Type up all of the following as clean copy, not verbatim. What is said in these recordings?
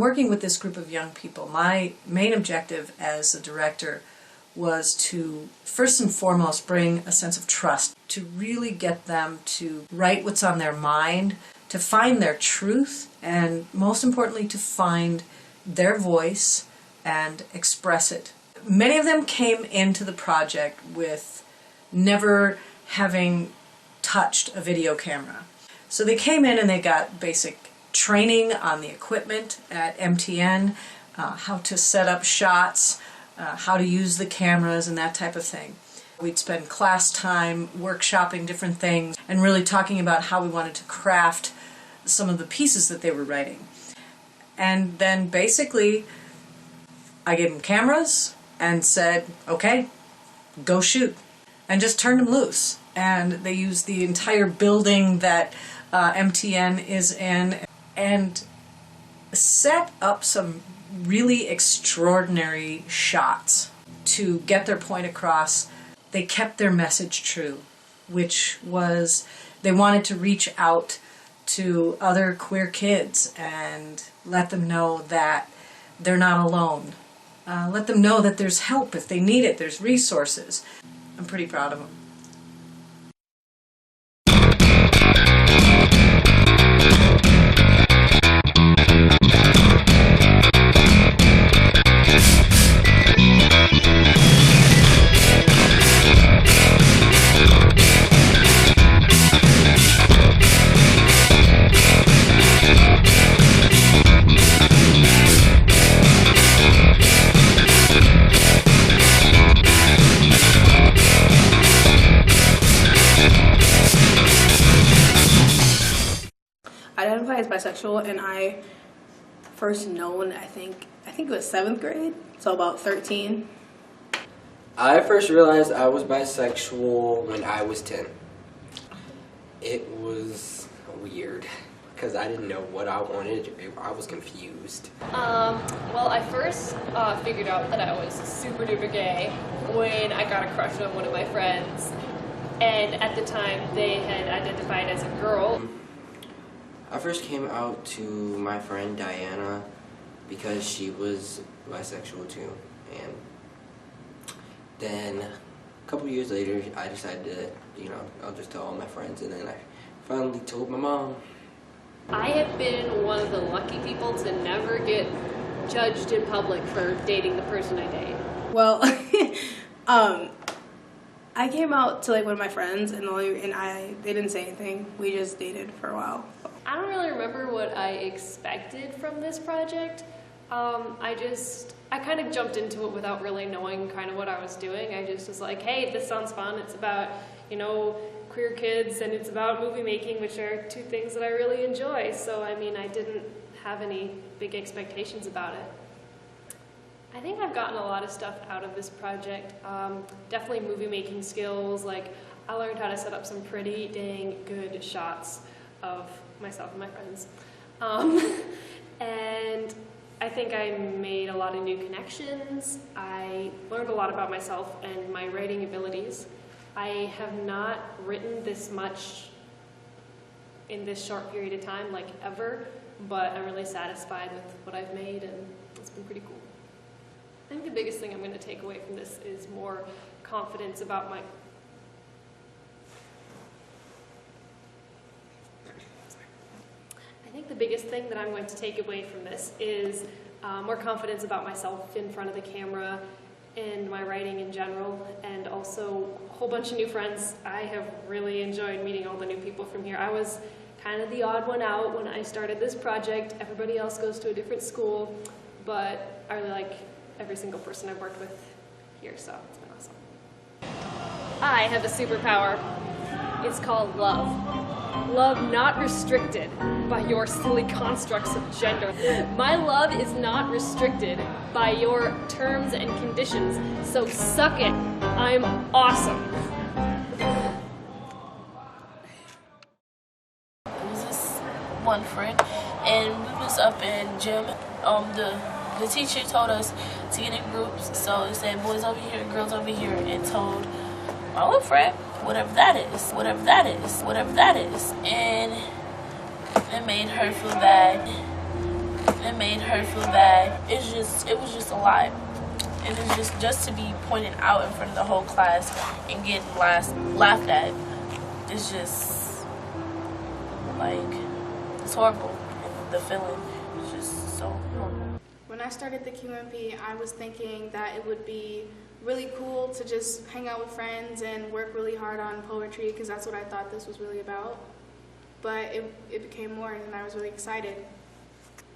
working with this group of young people, my main objective as a director was to first and foremost bring a sense of trust, to really get them to write what's on their mind, to find their truth, and most importantly to find their voice and express it. Many of them came into the project with never having touched a video camera. So they came in and they got basic training on the equipment at MTN, how to set up shots, how to use the cameras and that type of thing. We'd spend class time workshopping different things and really talking about how we wanted to craft some of the pieces that they were writing. And then basically I gave them cameras and said, okay, go shoot, and just turned them loose. And they used the entire building that MTN is in and set up some really extraordinary shots to get their point across. They kept their message true, which was they wanted to reach out to other queer kids and let them know that they're not alone. Let them know that there's help if they need it, there's resources. I'm pretty proud of them. I identify as bisexual, and I first known, I think it was 7th grade, so about 13. I first realized I was bisexual when I was 10. It was weird because I didn't know what I wanted. I was confused. Well, I first figured out that I was super duper gay when I got a crush on one of my friends, and at the time they had identified as a girl. I first came out to my friend Diana because she was bisexual too, and then a couple years later I decided to, I'll just tell all my friends, and then I finally told my mom. I have been one of the lucky people to never get judged in public for dating the person I date. Well, I came out to one of my friends, and they didn't say anything. We just dated for a while. I don't really remember what I expected from this project. I kind of jumped into it without really knowing kind of what I was doing. I just was like, hey, this sounds fun. It's about, queer kids, and it's about movie making, which are two things that I really enjoy. So, I didn't have any big expectations about it. I think I've gotten a lot of stuff out of this project. Definitely movie making skills. I learned how to set up some pretty dang good shots of myself and my friends. And I think I made a lot of new connections. I learned a lot about myself and my writing abilities. I have not written this much in this short period of time, ever, but I'm really satisfied with what I've made, and it's been pretty cool. I think the biggest thing I'm going to take away from this is more confidence about my... I think the biggest thing that I'm going to take away from this is more confidence about myself in front of the camera and my writing in general, and also a whole bunch of new friends. I have really enjoyed meeting all the new people from here. I was kind of the odd one out when I started this project. Everybody else goes to a different school, but I really like every single person I've worked with here, so it's been awesome. I have a superpower. It's called love. Love not restricted by your silly constructs of gender. My love is not restricted by your terms and conditions, so suck it. I'm awesome. It was this one friend, and we was up in gym. The teacher told us to get in groups, so it said boys over here, girls over here, and told my little friend, whatever that is, whatever that is, whatever that is. And it made her feel bad It made her feel bad. It was just a lot. And it's just to be pointed out in front of the whole class and get laughed at. It's just like, it's horrible. And the feeling is just so horrible. When I started the QMP, I was thinking that it would be really cool to just hang out with friends and work really hard on poetry, because that's what I thought this was really about. But it became more, and I was really excited.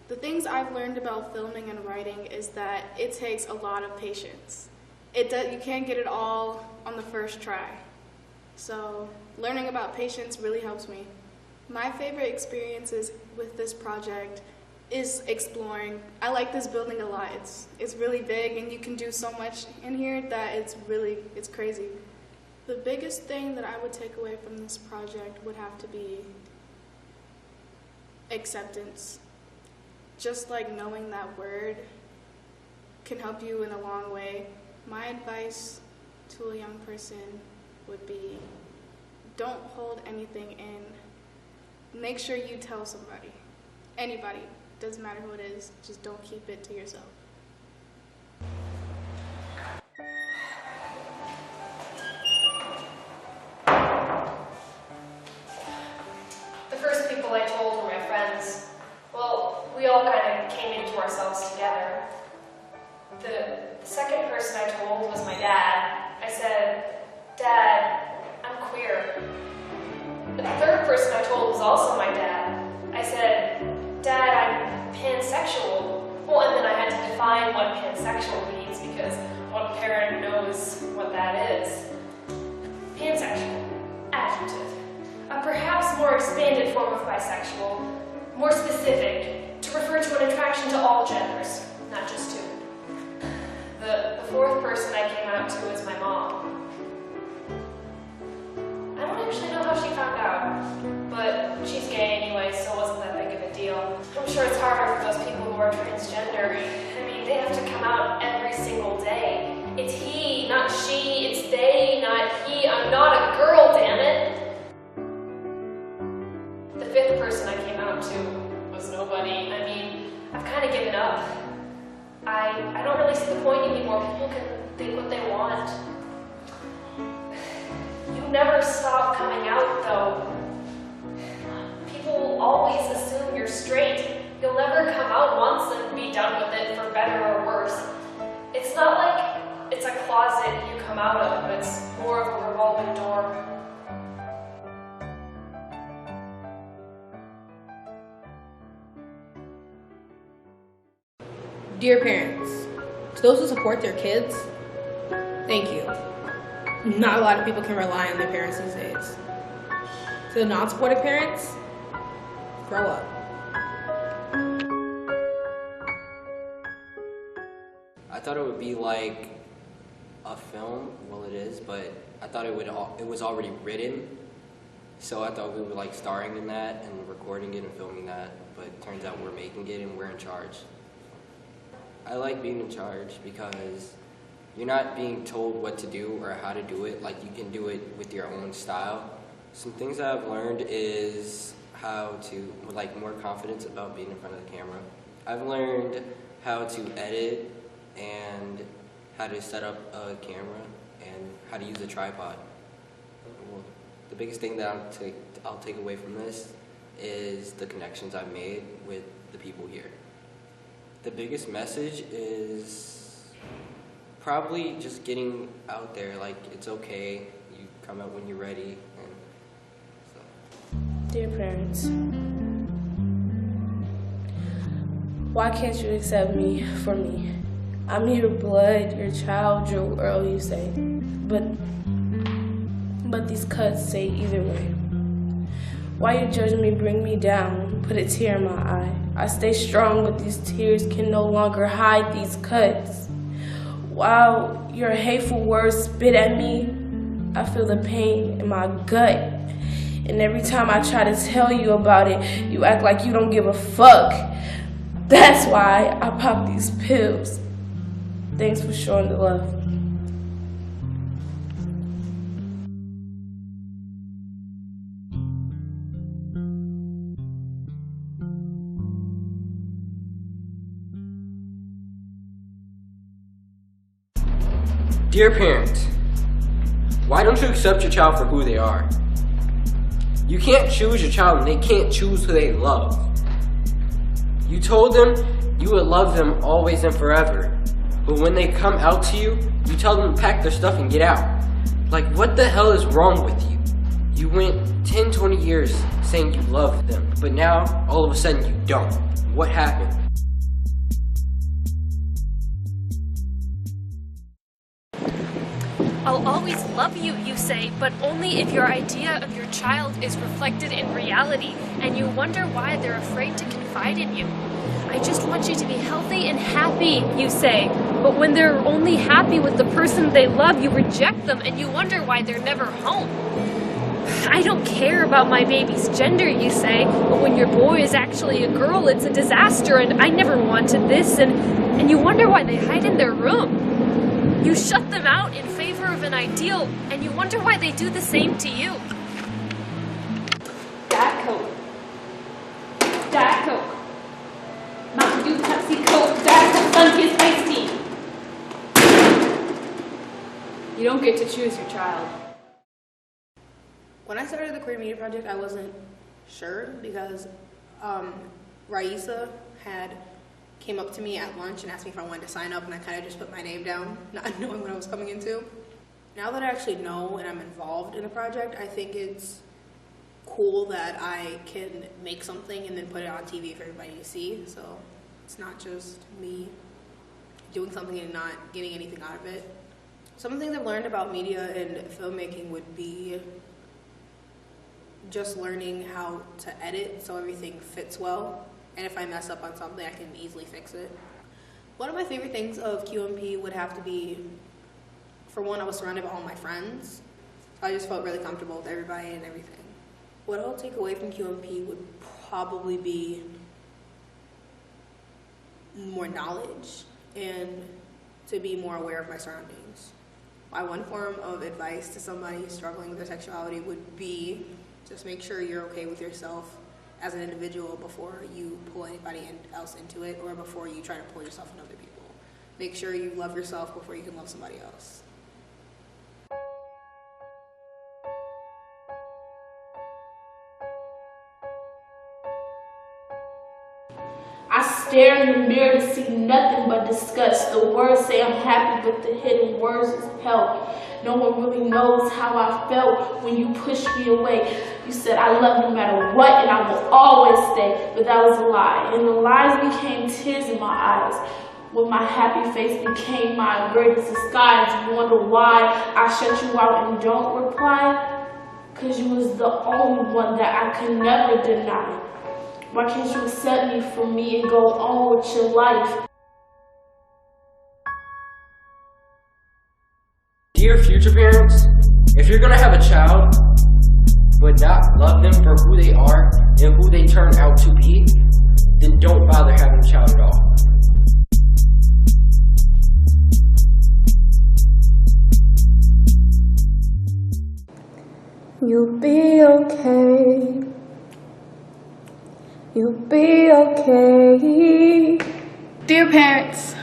The things I've learned about filming and writing is that it takes a lot of patience. You can't get it all on the first try. So learning about patience really helps me. My favorite experiences with this project is exploring. I like this building a lot. It's really big, and you can do so much in here that it's crazy. The biggest thing that I would take away from this project would have to be acceptance. Just like knowing that word can help you in a long way. My advice to a young person would be, don't hold anything in. Make sure you tell somebody. Anybody. Doesn't matter who it is. Just don't keep it to yourself. The first people I told were my friends. Well, we all kind of came into ourselves together. The second person I told was my dad. I said, "Dad, I'm queer." The third person I told was also my dad. I said, "Dad, I'm pansexual." Well, and then I had to define what pansexual means, because what parent knows what that is. Pansexual, adjective. A perhaps more expanded form of bisexual, more specific, to refer to an attraction to all genders, not just two. The fourth person I came out to was my mom. I don't actually know how she found out, but she's gay anyway, so it wasn't that big of a deal. I'm sure it's harder for those people who are transgender. I mean, they have to come out every single day. It's he, not she. It's they, not he. I'm not a girl, damn it. The fifth person I came out to was nobody. I mean, I've kind of given up. I don't really see the point anymore. People can think what they want. You never stop coming out, though. People will always assume you're straight. You'll never come out once and be done with it, for better or worse. It's not like it's a closet you come out of, it's more of a revolving door. Dear parents, to those who support their kids, thank you. Not a lot of people can rely on their parents these days. To the non-supportive parents, grow up. I thought it would be like a film. Well, it is, but I thought it was already written. So I thought we were like starring in that and recording it and filming that. But it turns out we're making it and we're in charge. I like being in charge because you're not being told what to do or how to do it. Like, you can do it with your own style. Some things that I've learned is how to, like, more confidence about being in front of the camera. I've learned how to edit and how to set up a camera and how to use a tripod. Well, the biggest thing that I'll take away from this is the connections I've made with the people here. The biggest message is probably just getting out there. Like, it's okay. You come out when you're ready. And so. Dear parents, why can't you accept me for me? I'm your blood, your child, your girl, you say. But these cuts say either way. Why you judge me, bring me down, put a tear in my eye. I stay strong, but these tears can no longer hide these cuts. While your hateful words spit at me, I feel the pain in my gut. And every time I try to tell you about it, you act like you don't give a fuck. That's why I pop these pills. Thanks for showing the love. Dear parents, why don't you accept your child for who they are? You can't choose your child and they can't choose who they love. You told them you would love them always and forever. But when they come out to you, you tell them to pack their stuff and get out. Like, what the hell is wrong with you? You went 10, 20 years saying you loved them, but now, all of a sudden, you don't. What happened? I'll always love you, you say, but only if your idea of your child is reflected in reality, and you wonder why they're afraid to confide in you. I just want you to be healthy and happy, you say, but when they're only happy with the person they love, you reject them and you wonder why they're never home. I don't care about my baby's gender, you say, but when your boy is actually a girl, it's a disaster, and I never wanted this, and you wonder why they hide in their room. You shut them out in favor of an ideal, and you wonder why they do the same to you. Diet Coke. Diet Coke. Mountain Dew, Pepsi, Coke, Diet Coke, Sunkist, iced tea. You don't get to choose your child. When I started the Queer Media Project, I wasn't sure because Raisa came up to me at lunch and asked me if I wanted to sign up, and I kind of just put my name down, not knowing what I was coming into. Now that I actually know and I'm involved in the project, I think it's cool that I can make something and then put it on TV for everybody to see. So it's not just me doing something and not getting anything out of it. Some of the things I've learned about media and filmmaking would be just learning how to edit so everything fits well. And if I mess up on something, I can easily fix it. One of my favorite things of QMP would have to be, for one, I was surrounded by all my friends. So I just felt really comfortable with everybody and everything. What I'll take away from QMP would probably be more knowledge and to be more aware of my surroundings. My one form of advice to somebody struggling with their sexuality would be just make sure you're okay with yourself as an individual before you pull anybody else into it, or before you try to pull yourself into other people. Make sure you love yourself before you can love somebody else. I stare in the mirror to see nothing but disgust. The words say I'm happy, but the hidden words is help. No one really knows how I felt when you pushed me away. You said I love no matter what and I will always stay, but that was a lie. And the lies became tears in my eyes. When my happy face became my greatest disguise. You wonder why I shut you out and don't reply? Cause you was the only one that I could never deny. Why can't you accept me for me and go on with your life? Dear future parents, if you're gonna have a child, but not love them for who they are and who they turn out to be, then don't bother having a child at all. You'll be okay. You'll be okay. Dear parents,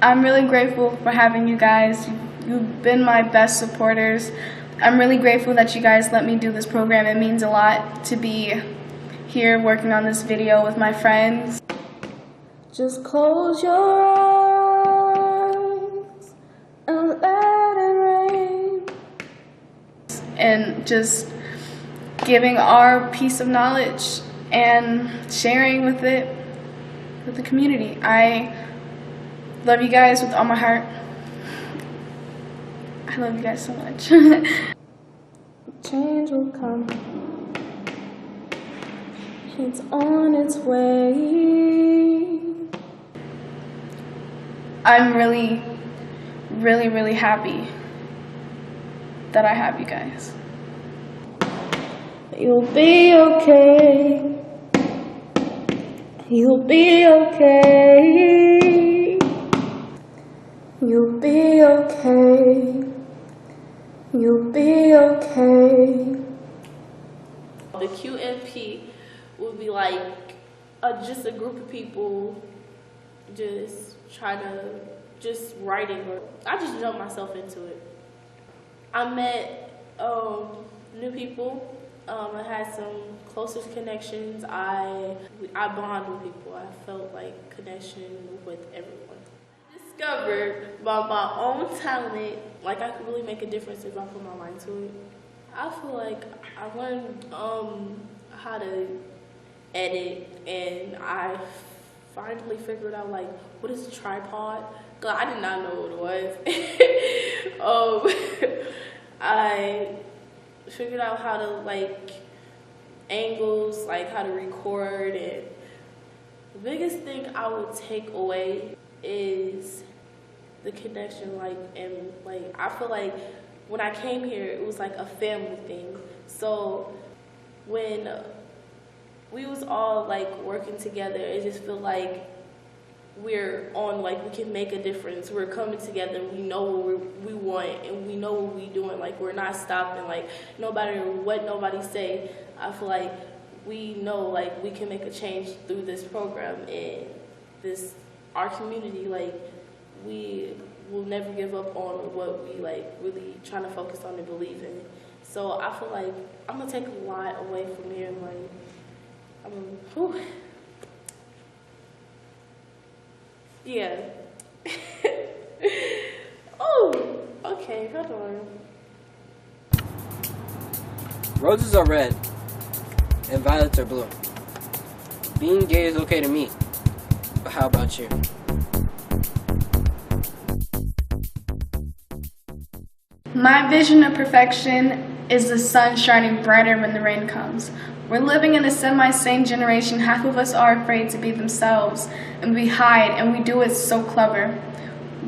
I'm really grateful for having you guys. You've been my best supporters. I'm really grateful that you guys let me do this program. It means a lot to be here working on this video with my friends. Just close your eyes and let it rain. And just giving our piece of knowledge and sharing with it with the community. I love you guys with all my heart. I love you guys so much. Change will come. It's on its way. I'm really, really, really happy that I have you guys. You'll be okay. You'll be okay. You'll be okay. You'll be okay. The QMP would be like just a group of people just try to just writing, or I just jump myself into it. I met new people. I had some closest connections. I bond with people. I felt like connection with everyone. Discovered by my own talent, like I could really make a difference if I put my mind to it. I feel like I learned how to edit, and I finally figured out like what is a tripod. Cause I did not know what it was. I figured out how to like angles, like how to record, and the biggest thing I would take away is the connection, like, and like I feel like when I came here it was like a family thing. So when we was all like working together, it just feel like we're on, like we can make a difference. We're coming together, we know what we want, and we know what we're doing. Like we're not stopping, like no matter what nobody say. I feel like we know like we can make a change through this program and this our community. Like we will never give up on what we like really trying to focus on and believe in. So I feel like I'm gonna take a lot away from here. Like whew. Yeah. Oh, okay, hold on. Roses are red and violets are blue. Being gay is okay to me, but how about you? My vision of perfection is the sun shining brighter when the rain comes. We're living in a semi-sane generation. Half of us are afraid to be themselves, and we hide, and we do it so clever.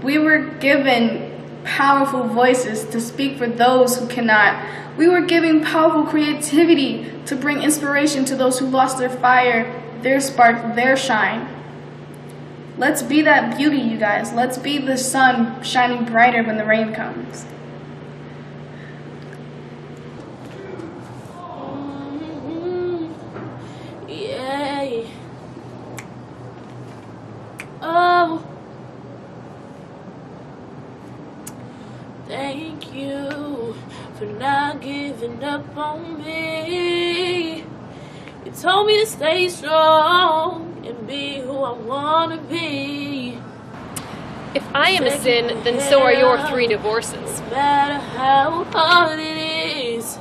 We were given powerful voices to speak for those who cannot. We were given powerful creativity to bring inspiration to those who lost their fire, their spark, their shine. Let's be that beauty, you guys. Let's be the sun shining brighter when the rain comes. Oh, thank you for not giving up on me. You told me to stay strong and be who I want to be. If I am a sin, then so are your 3 divorces. No matter how hard it is,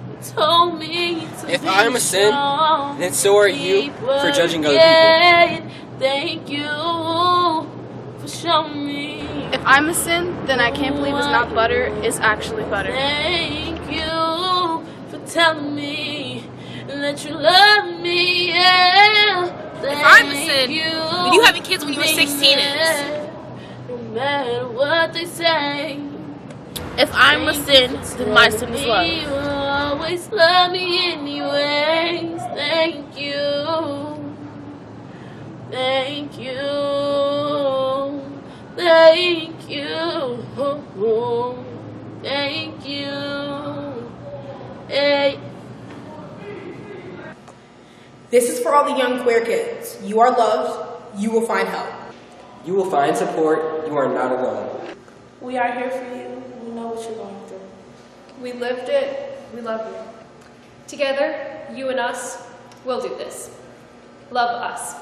you told me to If be I'm a sin, strong, then so are you keep for judging other people. working. Thank you for showing me. If I'm a sin, then I can't believe it's not butter, it's actually butter. Thank you for telling me that you love me. Yeah. If I'm a sin, then you having kids when you were 16 is. No matter what they say. If I'm a sin, then my sin is love. You always love me anyways. Thank you. Thank you. Thank you. Thank you. Hey. This is for all the young queer kids. You are loved. You will find help. You will find support. You are not alone. We are here for you. We know what you're going through. We lived it. We love you. Together, you and us, we'll do this. Love us.